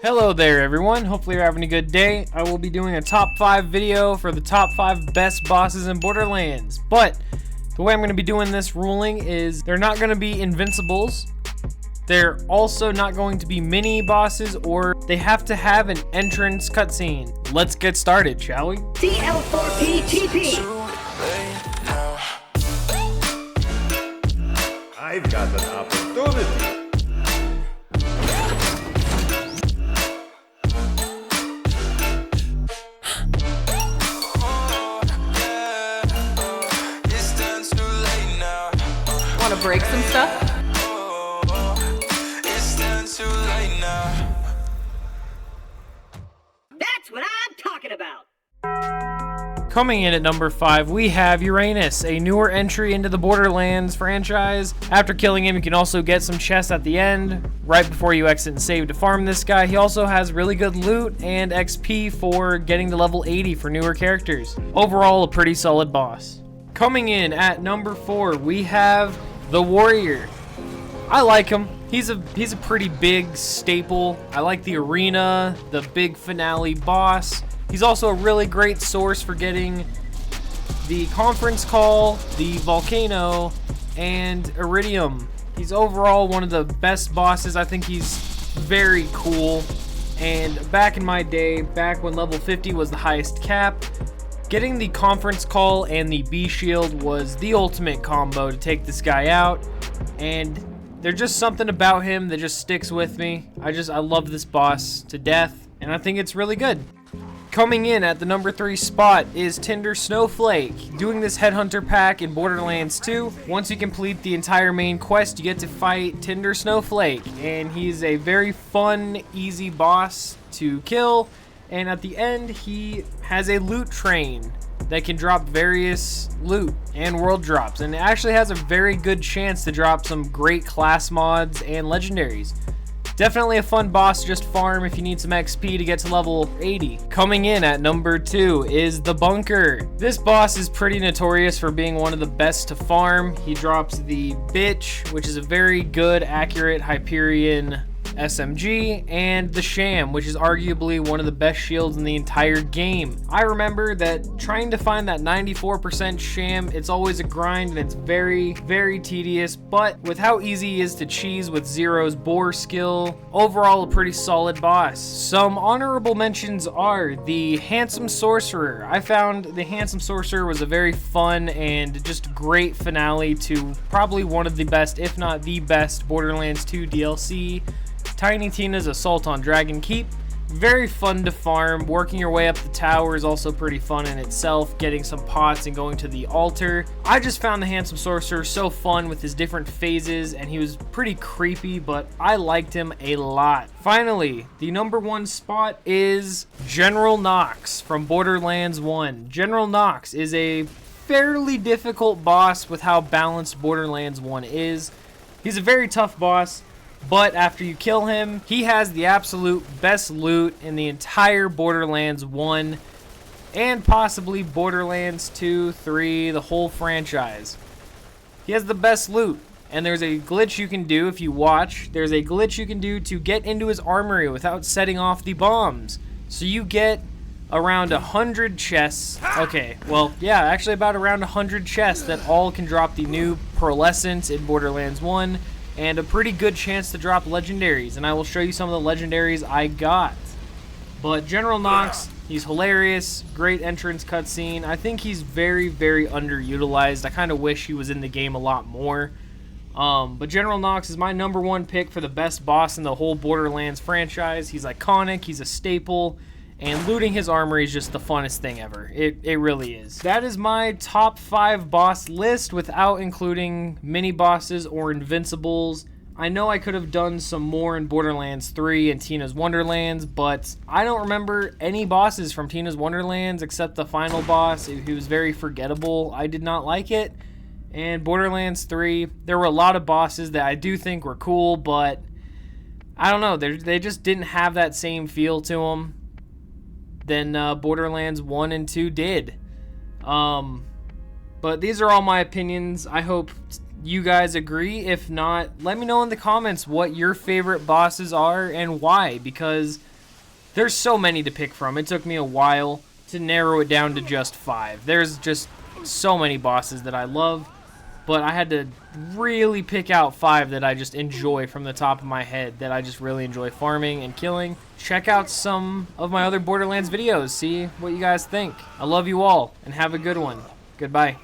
Hello there everyone, hopefully you're having a good day. I will be doing a top 5 video for the top 5 best bosses in Borderlands, but the way I'm going to be doing this ruling is they're not going to be invincibles, they're also not going to be mini bosses, or they have to have an entrance cutscene. Let's get started, shall we? CL4PTP. I've got an opportunity. Want to break some stuff? That's what I'm talking about. Coming in at number 5, we have Uranus, a newer entry into the Borderlands franchise. After killing him, you can also get some chests at the end, right before you exit and save to farm this guy. He also has really good loot and XP for getting to level 80 for newer characters. Overall, a pretty solid boss. Coming in at number 4, we have the Warrior. I like him. He's a pretty big staple. I like the arena, the big finale boss. He's also a really great source for getting the conference call, the volcano, and Iridium. He's overall one of the best bosses. I think he's very cool. And back in my day, back when level 50 was the highest cap, getting the conference call and the B shield was the ultimate combo to take this guy out. And there's just something about him that just sticks with me. I love this boss to death, and I think it's really good. Coming in at the number 3 spot is Tinder Snowflake. Doing this headhunter pack in Borderlands 2. Once you complete the entire main quest, you get to fight Tinder Snowflake, and he's a very fun, easy boss to kill. And at the end, he has a loot train that can drop various loot and world drops, and it actually has a very good chance to drop some great class mods and legendaries. Definitely a fun boss to just farm if you need some XP to get to level 80. Coming in at number 2 is the Bunker. This boss is pretty notorious for being one of the best to farm. He drops the Bitch, which is a very good, accurate Hyperion SMG, and the Sham, which is arguably one of the best shields in the entire game. I remember that trying to find that 94% Sham, it's always a grind and it's very, very tedious, but with how easy he is to cheese with Zero's Boar skill, overall a pretty solid boss. Some honorable mentions are the Handsome Sorcerer. I found the Handsome Sorcerer was a very fun and just great finale to probably one of the best, if not the best, Borderlands 2 DLC. Tiny Tina's Assault on Dragon Keep. Very fun to farm. Working your way up the tower is also pretty fun in itself. Getting some pots and going to the altar. I just found the Handsome Sorcerer so fun with his different phases, and he was pretty creepy, but I liked him a lot. Finally, the number 1 spot is General Knox from Borderlands 1. General Knox is a fairly difficult boss with how balanced Borderlands 1 is. He's a very tough boss, but after you kill him, he has the absolute best loot in the entire Borderlands 1 and possibly Borderlands 2, 3, the whole franchise. He has the best loot, and there's a glitch you can do if you watch. There's a glitch you can do to get into his armory without setting off the bombs. So you get around 100 chests. Okay, well, yeah, actually about around 100 chests that all can drop the new Pearlescent in Borderlands 1. And a pretty good chance to drop legendaries, and I will show you some of the legendaries I got. But General Knox, he's hilarious, great entrance cutscene. I think he's very, very underutilized. I kind of wish he was in the game a lot more. But General Knox is my number 1 pick for the best boss in the whole Borderlands franchise. He's iconic, he's a staple, and looting his armory is just the funnest thing ever. It really is. That is my top 5 boss list without including mini bosses or invincibles. I know I could have done some more in Borderlands 3 and Tina's Wonderlands, but I don't remember any bosses from Tina's Wonderlands except the final boss. He was very forgettable. I did not like it. And Borderlands 3, there were a lot of bosses that I do think were cool, but I don't know. They just didn't have that same feel to them than Borderlands 1 and 2 did. But these are all my opinions. I hope you guys agree. If not, let me know in the comments what your favorite bosses are and why, because There's so many to pick from. It took me a while to narrow it down to just 5. There's just so many bosses that I love, but I had to really pick out 5 that I just enjoy from the top of my head, that I just really enjoy farming and killing. Check out some of my other Borderlands videos. See what you guys think. I love you all, and have a good one. Goodbye.